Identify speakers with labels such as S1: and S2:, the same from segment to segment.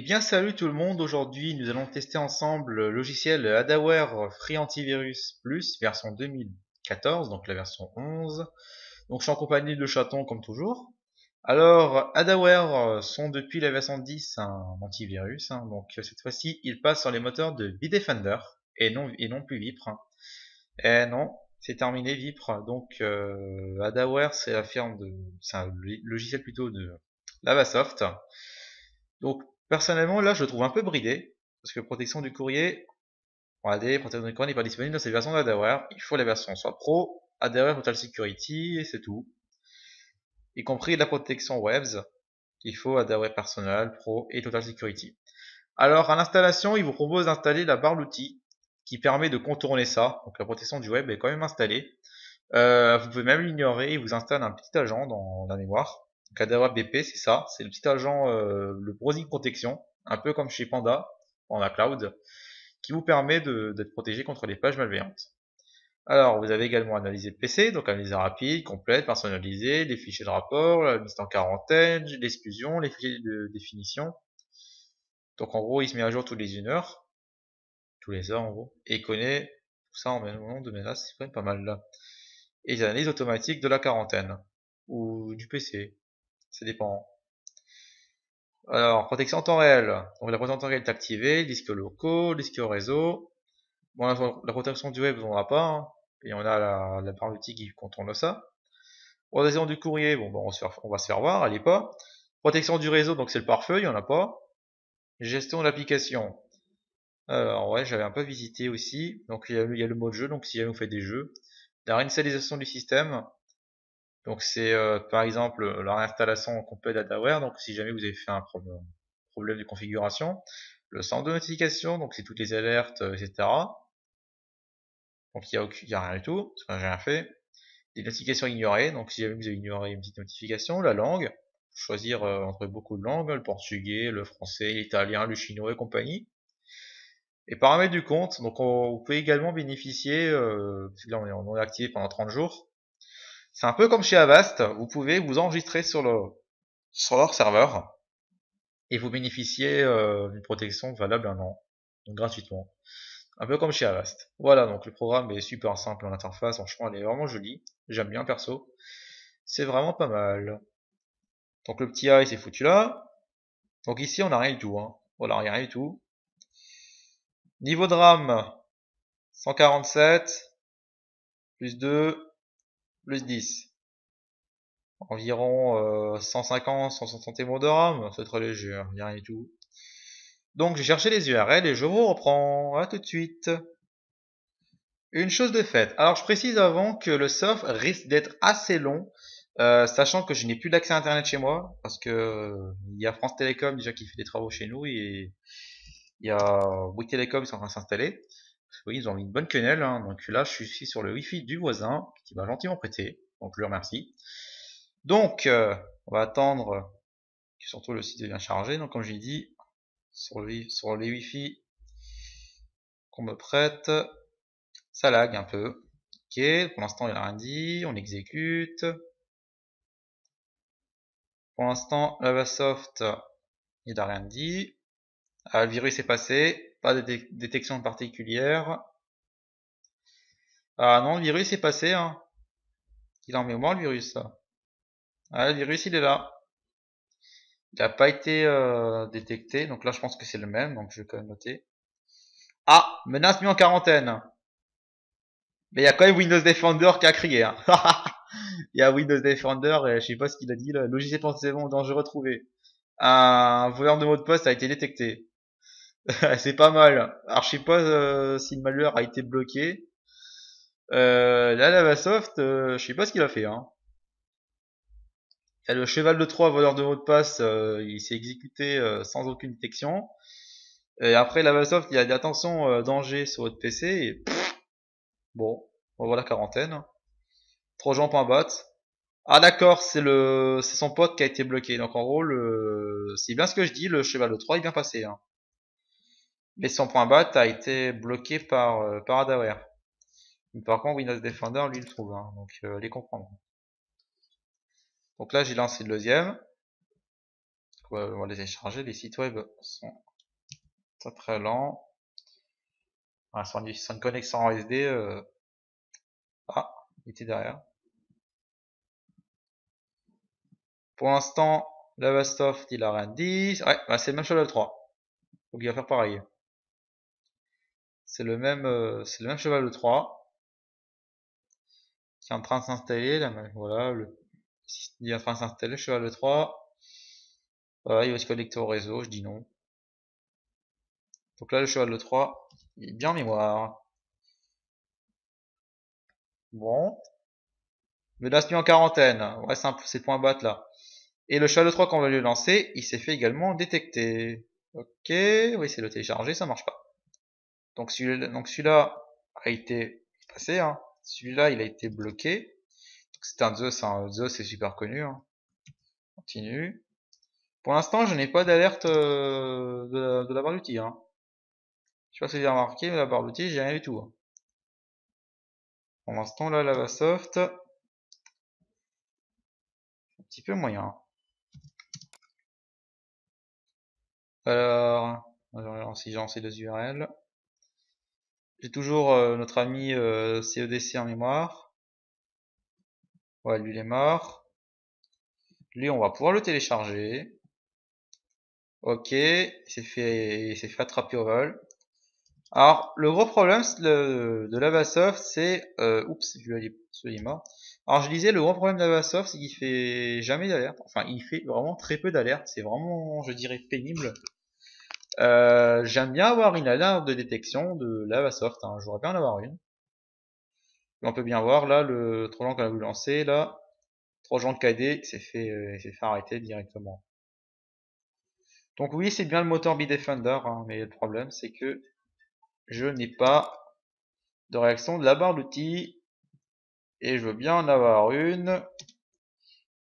S1: bien salut tout le monde, aujourd'hui nous allons tester ensemble le logiciel Adaware Free Antivirus Plus version 2014, donc la version 11. Donc je suis en compagnie de Chaton comme toujours. Alors Adaware sont depuis la version 10 un antivirus, donc cette fois-ci il passe sur les moteurs de Bitdefender et non plus Vipre. Et non, c'est terminé Vipre, donc Adaware c'est c'est un logiciel plutôt de Lavasoft. Donc personnellement là je le trouve un peu bridé, parce que protection du courrier, regardez, protection du courrier n'est pas disponible dans cette version d'Adaware, il faut la version soit Pro, Adaware Total Security et c'est tout. Y compris la protection Webs, il faut Adaware Personal, Pro et Total Security. Alors à l'installation, il vous propose d'installer la barre d'outils qui permet de contourner ça, donc la protection du web est quand même installée. Vous pouvez même l'ignorer, il vous installe un petit agent dans la mémoire. Donc Adaware BP, c'est ça, c'est le petit agent, le browsing protection, un peu comme chez Panda Cloud, qui vous permet d'être protégé contre les pages malveillantes. Alors, vous avez également analysé le PC, donc analyse rapide, complète, personnalisée, les fichiers de rapport, la liste en quarantaine, l'exclusion, les fichiers de définition. Donc en gros, il se met à jour toutes les 1 heure, tous les heures en gros, et il connaît tout ça en même nom de menace, c'est quand même pas mal là. Et les analyses automatiques de la quarantaine, ou du PC, ça dépend. Alors, protection en temps réel. Donc la protection en temps réel est activée, disques locaux, disques réseau. Bon, la protection du web, on n'a pas, et on a la barre d'outils qui contourne ça. Protection du courrier, bon, on va se faire voir, elle est pas. Protection du réseau, donc c'est le pare-feu, il y en a pas. Gestion de l'application. Alors ouais, j'avais un peu visité aussi. Donc il y a le mode jeu, donc si jamais vous faites des jeux. La réinitialisation du système. Donc c'est par exemple la réinstallation complète d'Adaware. Donc si jamais vous avez fait un problème de configuration. Le centre de notification, donc c'est toutes les alertes, etc. Donc il y a rien du tout, parce que j'ai rien fait. Des notifications ignorées, donc si jamais vous avez ignoré une petite notification. La langue, choisir entre beaucoup de langues, le portugais, le français, l'italien, le chinois et compagnie. Et paramètres du compte, donc vous pouvez également bénéficier, parce que là on est activé pendant 30 jours. C'est un peu comme chez Avast, vous pouvez vous enregistrer sur leur serveur et vous bénéficiez d'une protection valable 1 an, donc gratuitement. Un peu comme chez Avast. Voilà, donc le programme est super simple en interface, franchement elle est vraiment jolie, j'aime bien perso. C'est vraiment pas mal. Donc le petit i c'est foutu là. Donc ici on n'a rien du tout, Voilà, rien du tout. Niveau de RAM, 147, plus 2, plus 10. Environ 150, 160 MB de RAM, c'est très léger, il n'y a rien du tout. Donc j'ai cherché les URL et je vous reprends, à tout de suite. Une chose de faite, alors je précise avant que le soft risque d'être assez long, sachant que je n'ai plus d'accès à internet chez moi, parce que il y a France Télécom déjà qui fait des travaux chez nous, et il y a Bouygues Télécom qui sont en train de s'installer. Oui, ils ont mis une bonne quenelle, donc là je suis sur le wifi du voisin, qui m'a gentiment prêté, donc je le remercie. Donc, on va attendre que surtout le site devient chargé. Donc, comme j'ai dit, sur les Wi-Fi qu'on me prête, ça lag un peu. Ok, pour l'instant, il n'a rien dit. On exécute. Pour l'instant, Lavasoft, il n'a rien dit. Le virus est passé. Pas de détection particulière. Ah non, le virus est passé. Il est en mémoire, le virus. Le virus, il est là. Il n'a pas été détecté. Donc là, je pense que c'est le même. Donc, je vais quand même noter. Ah, menace mis en quarantaine. Mais il y a quand même Windows Defender qui a crié. Il y a Windows Defender, et je sais pas ce qu'il a dit, là. Logiciel potentiellement dangereux retrouvé. Un voleur de mot de passe a été détecté. C'est pas mal. Alors je sais pas si le malware a été bloqué. Là, Lavasoft, je sais pas ce qu'il a fait. Il y a le cheval de Troie, voleur de mot de passe, il s'est exécuté sans aucune détection. Et après Lavasoft, il a dit attention, danger sur votre PC. Et bon, on voit la quarantaine. Trojan.bat. Ah d'accord, c'est son pote qui a été bloqué. Donc en gros, c'est bien ce que je dis, le cheval de Troie est bien passé. Mais son point bat a été bloqué par Adaware. Mais par contre, Windows Defender, lui, il le trouve. Donc les comprendre. Donc là, j'ai lancé le deuxième. On va les télécharger. Les sites web sont très très lents. Voilà, sur une connexion en SD. Ah, il était derrière. Pour l'instant, Lavasoft il a rien dit. Ouais, bah c'est le même cheval 3. Donc il va faire pareil. C'est le même cheval 3 qui est en train de s'installer. Voilà, il est en train de s'installer, le cheval 3. Voilà, il va se connecter au réseau, je dis non. Donc là, le cheval de 3, il est bien en mémoire. Bon. Menace nuit en quarantaine. Ouais, c'est le point bas là. Et le cheval de 3 qu'on va lui lancer, il s'est fait également détecter. Ok, oui, c'est le télécharger, ça marche pas. Donc celui-là a été passé, hein. Celui-là, il a été bloqué. C'est un Zeus, hein. Zeus c'est super connu. Hein. Continue. Pour l'instant, je n'ai pas d'alerte de la barre d'outils. Hein. Je sais pas si vous avez remarqué, mais la barre d'outils, j'ai rien du tout. Hein. Pour l'instant, là, Lavasoft, un petit peu moyen. Alors, si j'ai lancé les URL. J'ai toujours notre ami CEDC en mémoire. Ouais, lui il est mort. Lui, on va pouvoir le télécharger. Ok, il s'est fait attraper au vol. Alors, le gros problème de Lavasoft, c'est... oups, celui est mort. Alors, je disais, le gros problème de Lavasoft, c'est qu'il fait jamais d'alerte. Enfin, il fait vraiment très peu d'alerte. C'est vraiment, je dirais, pénible. J'aime bien avoir une alerte de détection de Lavasoft. Hein. J'aurais bien en avoir une. Et on peut bien voir, là, le Trojan qu'on a voulu lancer, là, Trojan KD, il s'est fait arrêter directement. Donc oui, c'est bien le moteur Bitdefender, hein, mais le problème, c'est que je n'ai pas de réaction de la barre d'outils et je veux bien en avoir une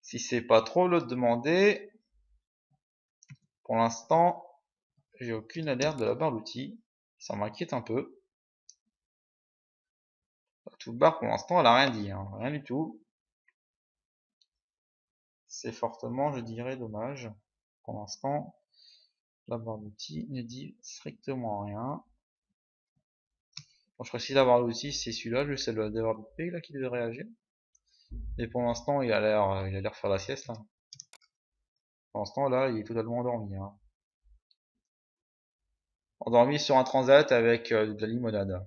S1: si c'est pas trop le demander. Pour l'instant, j'ai aucune alerte de la barre d'outils, ça m'inquiète un peu. La toolbar pour l'instant elle a rien dit, hein, rien du tout. C'est fortement, je dirais, dommage. Pour l'instant, la barre d'outils ne dit strictement rien. Bon, je précise la barre d'outils, c'est celui-là, c'est le développeur là qui devrait réagir. Et pour l'instant, il a l'air faire la sieste. Hein. Pour l'instant, là, il est totalement endormi. Hein. Endormi sur un transat avec de la limonade.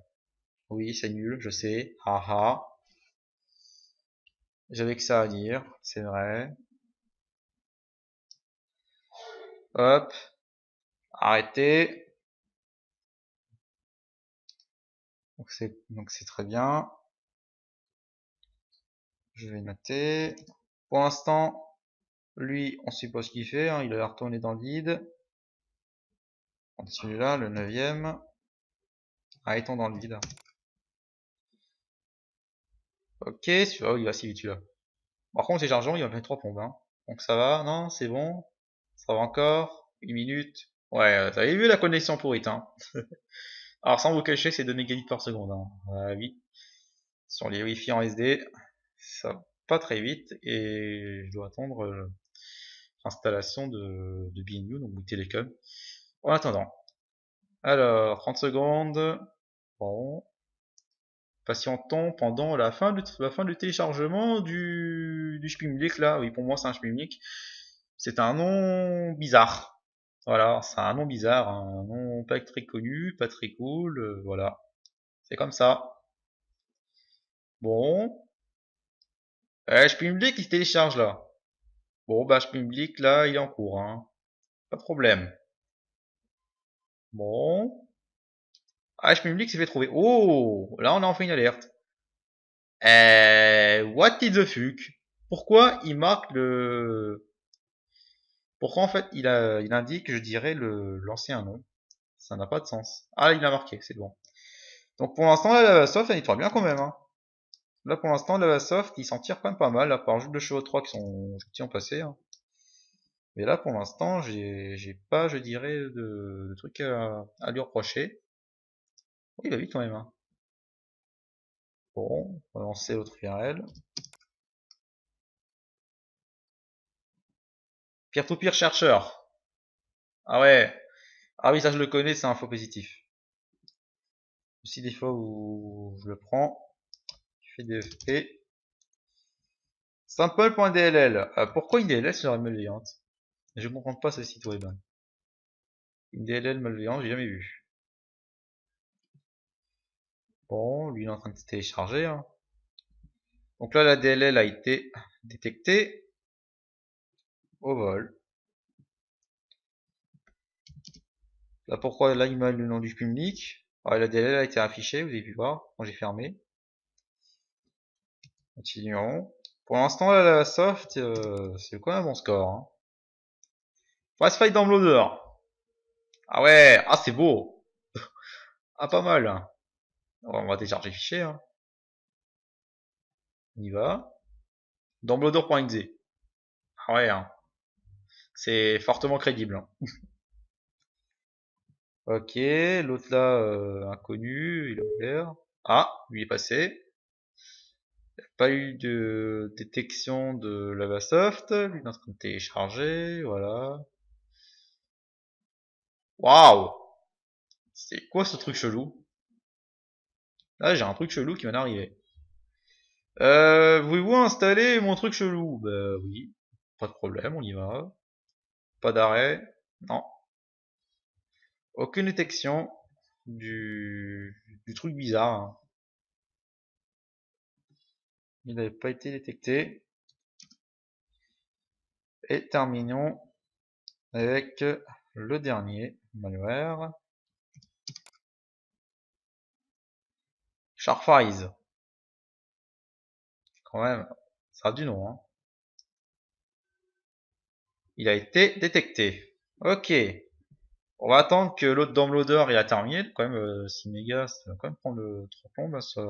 S1: Oui, c'est nul, je sais. Haha. J'avais que ça à dire, c'est vrai. Hop. Arrêtez. Donc c'est très bien. Je vais noter. Pour l'instant, lui, on sait pas ce qu'il fait. Hein, il a retourné dans le vide. Celui-là, le 9ème. Arrêtons dans le vide. Ok, celui-là, il va si vite celui-là. Par contre, c'est chargeant, il va mettre 3 pompes. Hein. Donc ça va, non, c'est bon. Ça va encore. 1 minute. Ouais, vous avez vu la connexion pourrite. Hein. Alors sans vous cacher, c'est 2 mégabits par seconde. Hein. Oui. Sur les Wi-Fi en SD, ça va pas très vite. Et je dois attendre l'installation de BNU, donc Bouygues Télécom. En attendant. Alors, 30 secondes. Bon. Patientons pendant la fin du téléchargement du Spimlick là. Oui, pour moi c'est un Spimlick. C'est un nom bizarre. Voilà, c'est un nom bizarre, un nom pas très connu, pas très cool, voilà. C'est comme ça. Bon. Spimlick il se télécharge là. Bon bah Spimlick là il est en cours, hein. Pas de problème. Bon. Spimlick s'est fait trouver. Oh, là on a enfin une alerte. What is the fuck? Pourquoi il marque le... Pourquoi en fait il indique, je dirais, l'ancien nom? Ça n'a pas de sens. Ah, il a marqué, c'est bon. Donc pour l'instant, la Lavasoft, elle nettoie bien quand même. Hein. Là pour l'instant, la Lavasoft, il s'en tire quand même pas mal, à part juste deux chevaux 3 qui ont passé. Hein. Mais là pour l'instant, j'ai pas, je dirais, de trucs à lui reprocher. Oui, il va vite quand même. Hein. Bon, on va lancer l'autre URL. Peer-to-peer chercheur. Ah ouais. Ah oui, ça je le connais, c'est un faux positif. Aussi des fois où je le prends, je fais des FP. Simple.dll. Pourquoi une DLL serait malveillante? Je ne comprends pas ce site web. Une DLL malveillante, j'ai jamais vu. Bon, lui il est en train de se télécharger. Hein. Donc là, la DLL a été détectée au vol. Là, pourquoi là il m'a le nom du public? Ah, la DLL a été affichée, vous avez pu voir quand j'ai fermé. Continuons. Pour l'instant, là, la soft, c'est quand même un bon score. Hein. Fast Fight Downloader. Ah ouais, ah c'est beau. Ah pas mal. Hein. On va télécharger le fichier. Hein. On y va. Downloader.exe. Ah ouais, hein. C'est fortement crédible. Hein. Ok, l'autre là, inconnu, il est ouvert. Ah, lui est passé. Pas eu de détection de Lavasoft. Lui est en train de télécharger, voilà. Waouh! C'est quoi ce truc chelou? Là, j'ai un truc chelou qui vient d'arriver. Voulez-vous installer mon truc chelou? Bah oui, pas de problème, on y va. Pas d'arrêt. Non. Aucune détection du truc bizarre. Hein. Il n'avait pas été détecté. Et terminons avec le dernier malware. Sharprise. Quand même, ça a du nom. Hein. Il a été détecté. Ok. On va attendre que l'autre downloader il a terminé. Quand même, 6 mégas, ça va quand même prendre le trop long là, sur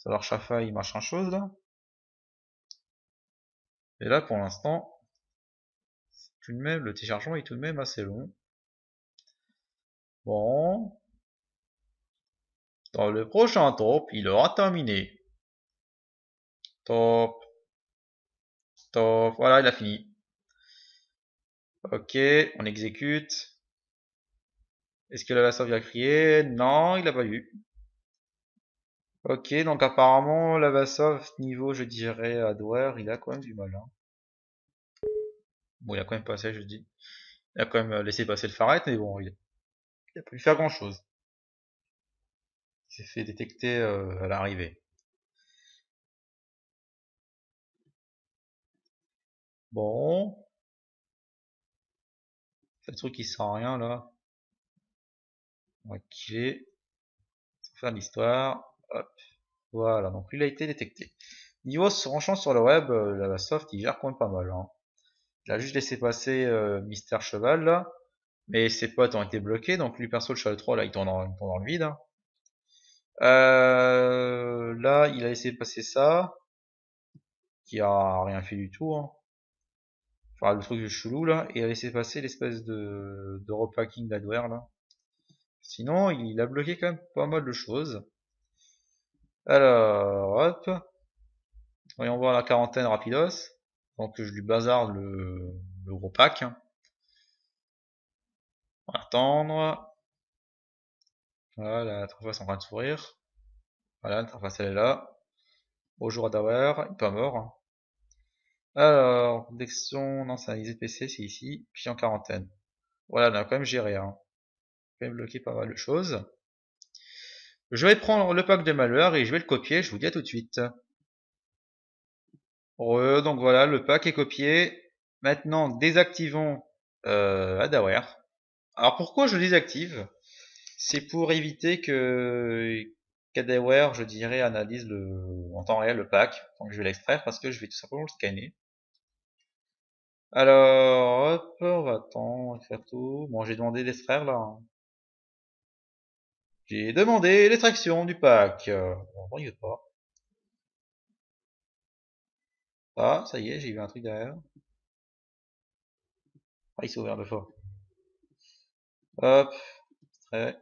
S1: leur Shafai machin chose là. Et là pour l'instant, tout de même, le téléchargement est tout de même assez long. Bon. Dans le prochain top, il aura terminé. Top. Top. Voilà, il a fini. Ok, on exécute. Est-ce que la Vassov a crié? Non, il a pas eu. Ok, donc apparemment, la Vassov, niveau, je dirais, adware, il a quand même du mal. Hein. Bon, il a quand même passé, je dis. Il a quand même laissé passer le Faret, mais bon, il a pas pu faire grand chose. Il s'est fait détecter à l'arrivée. Bon. C'est le truc qui sert à rien là. On va killer. Sans faire l'histoire. Hop. Voilà, donc lui il a été détecté. Niveau franchement sur le web, la soft il gère quand même pas mal. Hein. Il a juste laissé passer Mister Cheval là. Mais ses potes ont été bloqués, donc lui perso le cheval 3 là il tourne dans le vide. Hein. Là il a laissé passer ça. Qui a rien fait du tout. Hein. Enfin le truc de chelou là. Et il a laissé passer l'espèce de repacking d'adware là. Sinon il a bloqué quand même pas mal de choses. Alors hop. Voyons voir la quarantaine rapidos. Donc je lui bazarde le gros pack. On va attendre. Voilà, l'interface est en train de sourire. Voilà, l'interface elle est là. Bonjour Adaware, il est pas mort. Alors, détection, non c'est un IZPC, c'est ici, puis en quarantaine. Voilà, on a quand même géré, hein. Quand même bloqué pas mal de choses. Je vais prendre le pack de malware et je vais le copier, je vous dis à tout de suite. Donc voilà, le pack est copié. Maintenant, désactivons Adaware. Alors pourquoi je le désactive? C'est pour éviter que Cadaware, je dirais, analyse en temps réel le pack, donc je vais l'extraire parce que je vais tout simplement le scanner. Alors, hop, on va attendre, faire tout. Bon, j'ai demandé d'extraire là. Hein. J'ai demandé l'extraction du pack. Bon, il veut pas. Ah, ça y est, j'ai vu un truc derrière. Ah, il s'est ouvert deux fois. Hop, extrait.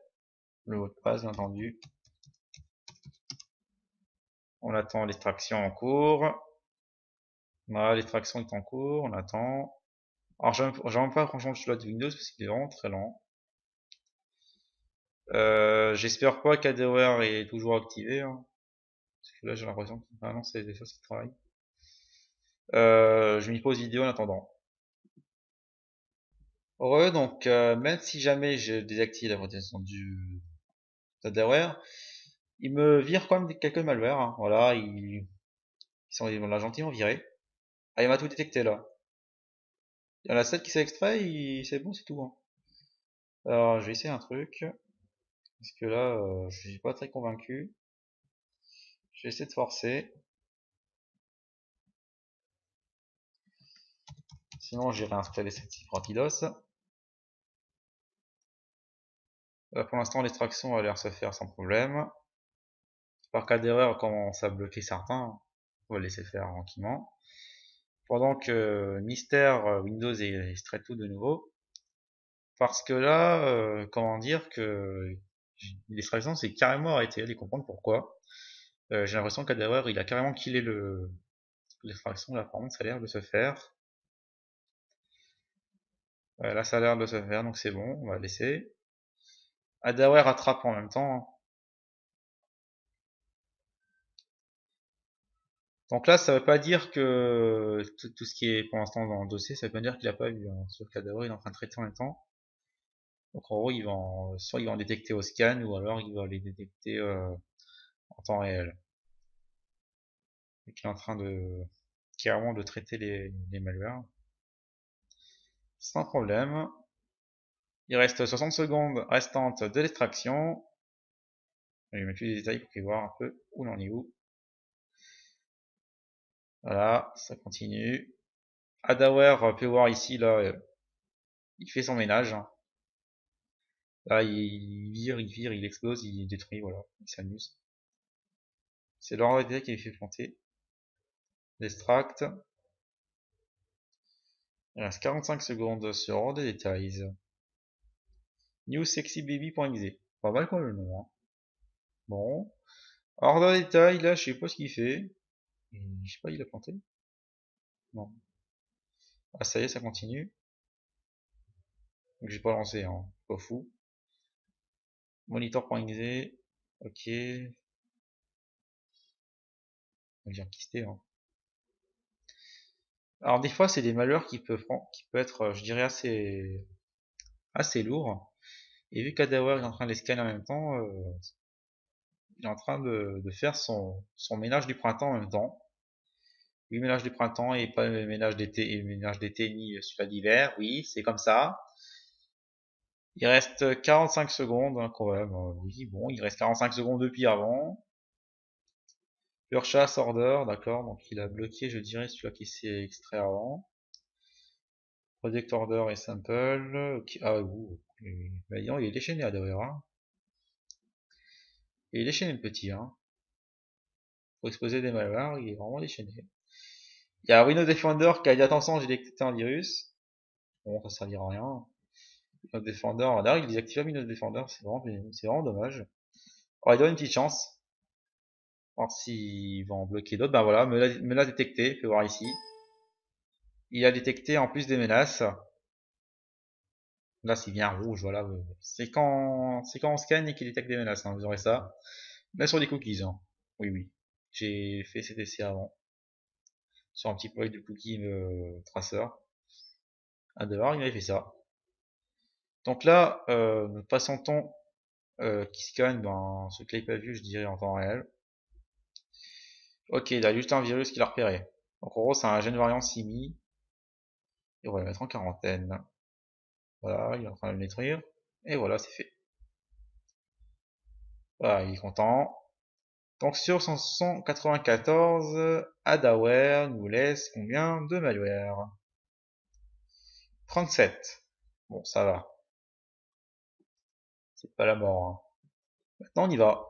S1: Le mot de passe, bien entendu. On attend l'extraction en cours. Voilà, l'extraction est en cours, on attend. Alors j'aime pas franchement le slot de Windows parce qu'il est vraiment très lent. J'espère pas qu'Adaware est toujours activé, hein, parce que là j'ai l'impression que maintenant c'est des choses qui travaillent. Je m'y pose vidéo en attendant. Donc même si jamais je désactive la protection du d'Adaware, il me vire quand même quelques malwares, hein. Voilà, ils m'ont gentiment viré. Ah, il m'a tout détecté là. Il y en a 7 qui s'est extrait, c'est bon, c'est tout, hein. Alors je vais essayer un truc, parce que là je suis pas très convaincu. Je vais essayer de forcer. Sinon j'ai réinstallé cette Rapidos. Pour l'instant l'extraction a l'air de se faire sans problème. Par cas d'erreur, commence à bloquer certains, on va le laisser faire tranquillement. Pendant que Mystère Windows extrait tout de nouveau. Parce que là, comment dire que l'extraction s'est carrément arrêtée, allez comprendre pourquoi. J'ai l'impression qu'Adaware il a carrément killé l'extraction, là par contre ça a l'air de se faire. Là ça a l'air de se faire, donc c'est bon, on va laisser. Adaware attrape en même temps, hein. Donc là, ça veut pas dire que tout ce qui est pour l'instant dans le dossier, ça veut pas dire qu'il a pas vu, hein. Sur Cadavre, il est en train de traiter en même temps. Donc en gros, soit il va en détecter au scan, ou alors il va les détecter en temps réel. Donc il est en train de carrément de traiter les malwares. Sans problème. Il reste 60 secondes restantes de l'extraction. Je vais mettre plus de détails pour qu'il voit un peu où l'on est où. Voilà, ça continue. Adaware peut voir ici, là, il fait son ménage, hein. Là, il vire, il explose, il détruit, voilà, il s'amuse. C'est l'ordre qui lui fait planter. L'extract. Il reste 45 secondes sur Order Details. NewSexyBaby.exe. Pas mal quoi le nom, hein. Bon. Order Detail, là, je sais pas ce qu'il fait. Je sais pas, il a planté? Non. Ah, ça y est, ça continue. Donc j'ai pas lancé, hein. Pas fou. Monitor.exe. Ok. On va dire quister, hein. Alors des fois c'est des malwares qui peut être, je dirais, assez lourds. Et vu qu'Adaware est en train de les scanner en même temps, il est en train de faire son ménage du printemps en même temps. Oui, ménage du printemps et pas le ménage d'été ni celui d'hiver. Oui, c'est comme ça. Il reste 45 secondes, hein, quand même. Oui, bon, il reste 45 secondes depuis avant. Pure chasse order, d'accord. Donc il a bloqué, je dirais, celui-là qui s'est extrait avant. Project order et sample. Okay. Ah, ouh. Bah, il est déchaîné à derrière, hein. Et il est déchaîné le petit, hein. Pour exposer des malwares, il est vraiment déchaîné. Il y a Windows Defender qui a dit attention, j'ai détecté un virus. Bon, ça servira à rien. Windows Defender, d'ailleurs, il désactive Windows Defender, c'est vraiment dommage. Alors, il donne une petite chance. Voir s'il va en bloquer d'autres. Ben voilà, me l'a détecté, fais voir ici. Il a détecté en plus des menaces. Là, c'est bien rouge, voilà. C'est quand on scanne et qu'il détecte des menaces, hein, vous aurez ça. Mais sur des cookies, hein. Oui, oui. J'ai fait cet essai avant. Sur un petit projet de cookie traceur. Ah, dehors, il m'avait fait ça. Donc là, notre patienton qui scanne, ben, ce que pas vu, je dirais en temps réel. Ok, il a juste un virus qu'il a repéré. Donc en gros, c'est un gène variant SIMI. Et on va le mettre en quarantaine. Voilà, il est en train de le détruire. Et voilà, c'est fait. Voilà, il est content. Donc sur son 194, Adaware nous laisse combien de malware? 37. Bon, ça va. C'est pas la mort, hein. Maintenant, on y va.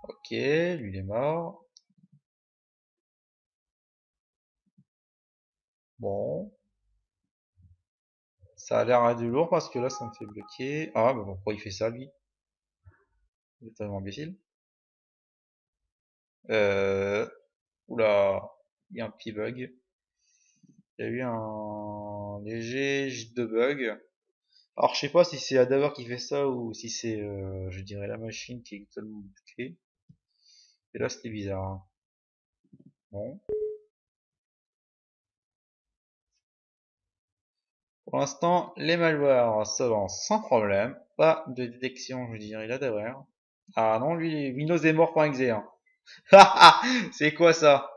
S1: Ok, lui il est mort. Bon. Ça a l'air du lourd parce que là, ça me fait bloquer. Ah, bah pourquoi il fait ça, lui? Il est tellement imbécile. Euh... Oula, il y a un petit bug. Il y a eu un léger de bug. Alors je sais pas si c'est Adaware qui fait ça ou si c'est, je dirais, la machine qui est totalement bloquée. Et là c'était bizarre, hein. Bon. Pour l'instant, les malwares s'avancent sans problème. Pas de détection, je dirais, d'Adaware. Ah non, lui, Windows est mort.exe. Hein. C'est quoi ça?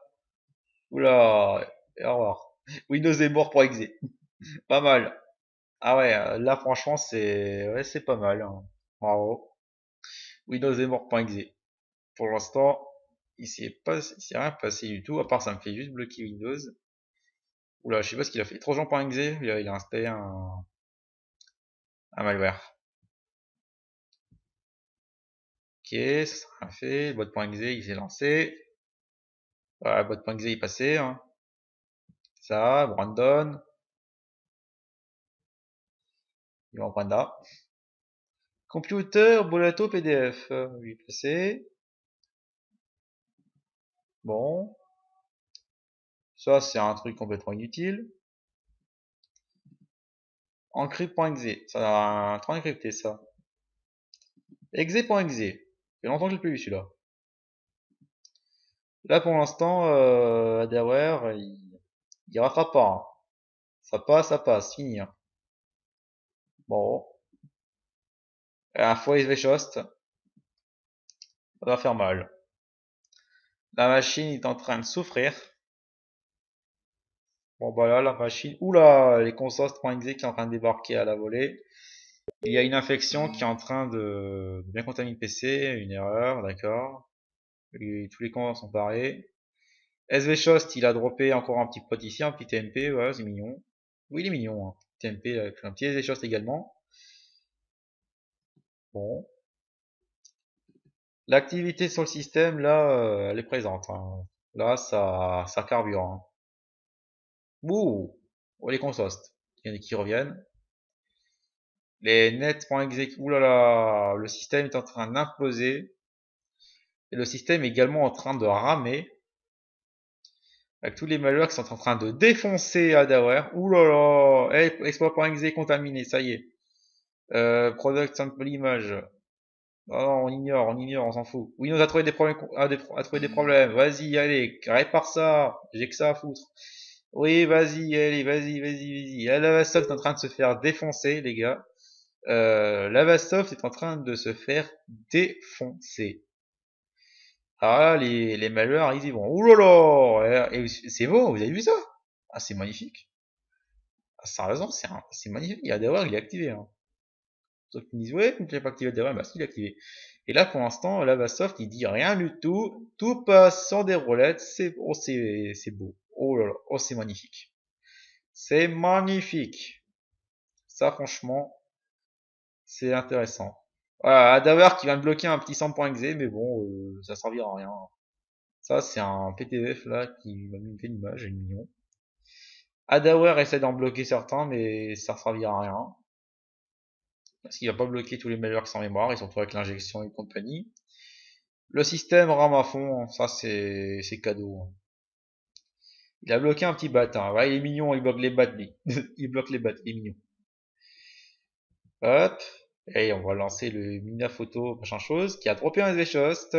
S1: Oula, au revoir. Windows est mort.exe. Pas mal. Ah ouais, là franchement c'est pas mal, hein. Bravo. Windows est mort.exe. Pour l'instant, il s'est rien passé du tout, à part ça me fait juste bloquer Windows. Oula, je sais pas ce qu'il a fait. Trojan.exe, il a installé un malware. Ok, ça sera fait. Bot.exe, il s'est lancé. Voilà, bot.exe est passé, hein. Ça, Brandon. Il va en prendre là. Computer, Bolato, PDF. Lui passé. Bon. Ça, c'est un truc complètement inutile. Encrypt.exe. Ça a un train encrypté, ça. Exe.exe. Il y a longtemps que je l'ai plus vu, celui-là. Là, pour l'instant, Adaware, il rattrape pas, hein. Ça passe, fini, hein. Bon. Un fois SVShost, ça va faire mal. La machine est en train de souffrir. Bon, bah là, la machine... Oula, les consoles.exe qui est en train de débarquer à la volée. Il y a une infection qui est en train de bien contaminer le PC, une erreur, d'accord. Tous les cons sont parés. SVShost, il a droppé encore un petit pote ici, un petit TMP, ouais, c'est mignon. Oui, il est mignon, hein. TMP avec un petit SVShost également. Bon. L'activité sur le système, là, elle est présente, hein. Là, ça carbure, hein. Ouh, oh, les consosts. Il y en a qui reviennent. Les net.exe, oulala, le système est en train d'imploser. Et le système est également en train de ramer. Avec tous les malwares qui sont en train de défoncer Adaware. Oulala, exploit.exe contaminé, ça y est. Product sample image. Oh non, on ignore, on s'en fout. Windows a trouvé des problèmes, a trouvé des problèmes. Vas-y, allez, répare ça. J'ai que ça à foutre. Oui, vas-y, allez, vas-y. La Lavasoft est en train de se faire défoncer, les gars. Lavasoft est en train de se faire défoncer. Alors là, les malwares, ils y vont. Ouh là là! Et c'est beau, vous avez vu ça? Ah, c'est magnifique. Ah, sérieusement, c'est magnifique. Il y a Adaware, il est activé, hein. Sauf qu'ils me disent, ouais, tu n'as pas activé Adaware, bah si, il est activé. Et là, pour l'instant, Lavasoft, il dit rien du tout. Tout passe sans des roulettes. C'est beau. Oh là là. Oh, c'est magnifique. C'est magnifique. Ça, franchement, c'est intéressant. Voilà, Adaware qui vient de bloquer un petit 100.exe, mais bon, ça servira à rien. Ça, c'est un PTF là qui m'a mis une image, une mignon. Adaware essaie d'en bloquer certains, mais ça servira à rien. Parce qu'il va pas bloquer tous les malwares qui sont en mémoire, et surtout avec l'injection et compagnie. Le système rame à fond, ça c'est cadeau. Il a bloqué un petit bat, hein. Ouais, il est mignon, il bloque les bats, lui. Il bloque les bats, il est mignon. Hop. Et on va lancer le Mina Photo, machin chose, qui a droppé un SVShost.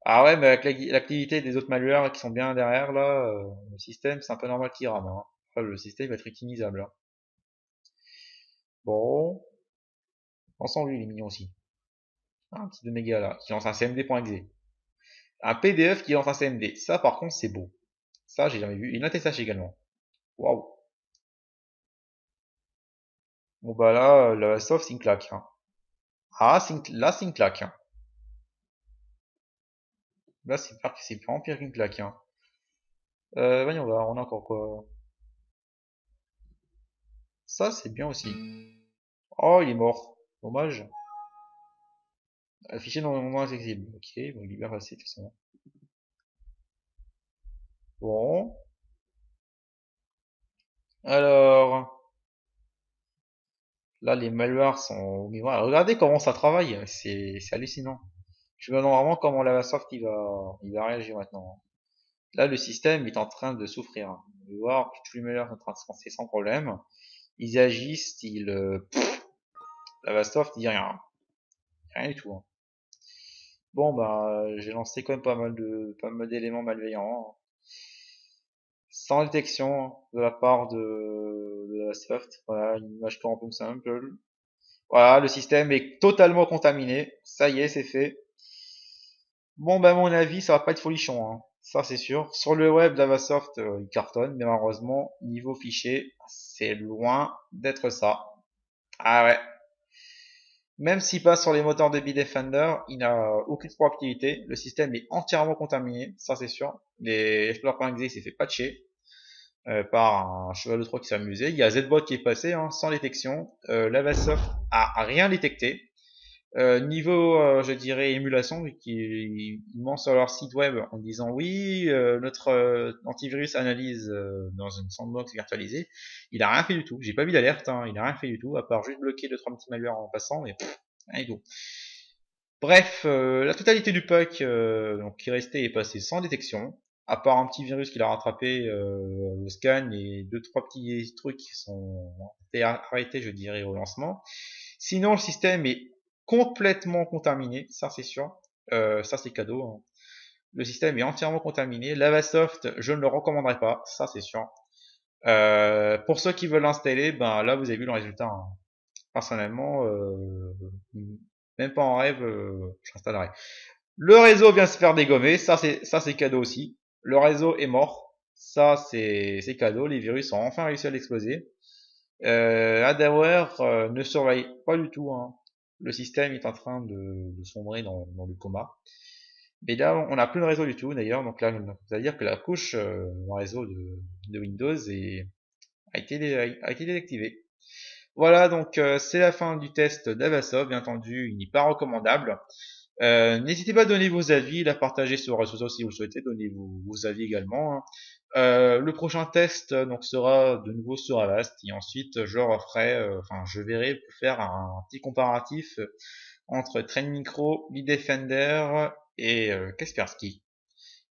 S1: Ah ouais, mais avec l'activité des autres malwares qui sont bien derrière, là, le système, c'est un peu normal qu'il rame, hein. Après, le système va être utilisable, hein. Bon. Ensemble, lui, il est mignon aussi. Ah, un petit de méga, là, qui lance un cmd.exe. Un PDF qui lance un cmd. Ça, par contre, c'est beau. Ça, j'ai jamais vu. Et une ATSH également. Waouh. Bon, bah là, le soft, c'est une claque, hein. Ah, là, c'est une claque, hein. Là, c'est vraiment pire qu'une claque, hein. Voyons voir, on a encore quoi? Ça, c'est bien aussi. Oh, il est mort. Dommage. Affiché non moins accessible. Ok, bon, il est bien passé de toute façon. Bon. Alors, là, les malwares sont au niveau. Regardez comment ça travaille. C'est hallucinant. Je me demande vraiment comment Lavasoft il va réagir maintenant. Là, le système est en train de souffrir. On va voir que tous les meilleurs sont en train de se lancer sans problème. Ils agissent, la Vastoft dit rien. Rien du tout. Hein. Bon, bah, j'ai lancé quand même pas mal d'éléments malveillants. Hein. Sans détection de la part de la Vastoft. Voilà, une image quantum simple. Voilà, le système est totalement contaminé. Ça y est, c'est fait. Bon, bah, à mon avis, ça va pas être folichon, hein. Ça, c'est sûr. Sur le web, Davasoft, il cartonne, mais malheureusement, niveau fichier, c'est loin d'être ça. Ah ouais. Même s'il passe sur les moteurs de Bitdefender, il n'a aucune proactivité. Le système est entièrement contaminé, ça c'est sûr. Les Explorer.exe s'est fait patcher par un cheval de Troie qui s'est amusé. Il y a Zbot qui est passé hein, sans détection. Lavasoft a rien détecté. Niveau, je dirais, émulation, ils mentent sur leur site web en disant oui, notre antivirus analyse dans une sandbox virtualisée. Il a rien fait du tout. J'ai pas vu d'alerte, hein. Il a rien fait du tout, à part juste bloquer 2-3 petits malwares en passant, mais rien du tout. Bref, la totalité du pack donc, qui restait est passé sans détection, à part un petit virus qu'il a rattrapé au scan et 2-3 petits trucs qui sont arrêtés, je dirais, au lancement. Sinon, le système est complètement contaminé, ça c'est sûr. Ça c'est cadeau. Hein. Le système est entièrement contaminé. Lavasoft, je ne le recommanderais pas, ça c'est sûr. Pour ceux qui veulent l'installer, ben là vous avez vu le résultat. Hein. Personnellement, même pas en rêve, je l'installerai. Le réseau vient se faire dégommer, ça c'est cadeau aussi. Le réseau est mort, ça c'est cadeau. Les virus ont enfin réussi à l'exploser. Adaware ne surveille pas du tout. Hein. Le système est en train de sombrer dans le coma. Mais là, on n'a plus le réseau du tout d'ailleurs. Donc là, c'est-à-dire que la couche réseau de Windows a été désactivée. Voilà, donc c'est la fin du test d'Avasov. Bien entendu, il n'est pas recommandable. N'hésitez pas à donner vos avis, la partager sur les réseaux sociaux si vous le souhaitez, donnez vos avis également. Hein. Le prochain test donc sera de nouveau sur Avast et ensuite je referai, je verrai pour faire un petit comparatif entre Trend Micro, Bitdefender et Kaspersky.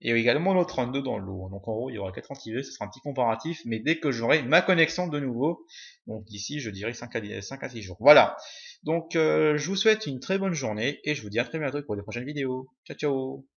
S1: Et également l'autre 32 dans le lot. Donc en gros il y aura 4 antivirus, ce sera un petit comparatif, mais dès que j'aurai ma connexion de nouveau, donc d'ici je dirais 5 à 6 jours. Voilà. Donc je vous souhaite une très bonne journée et je vous dis à très bientôt pour les prochaines vidéos. Ciao ciao.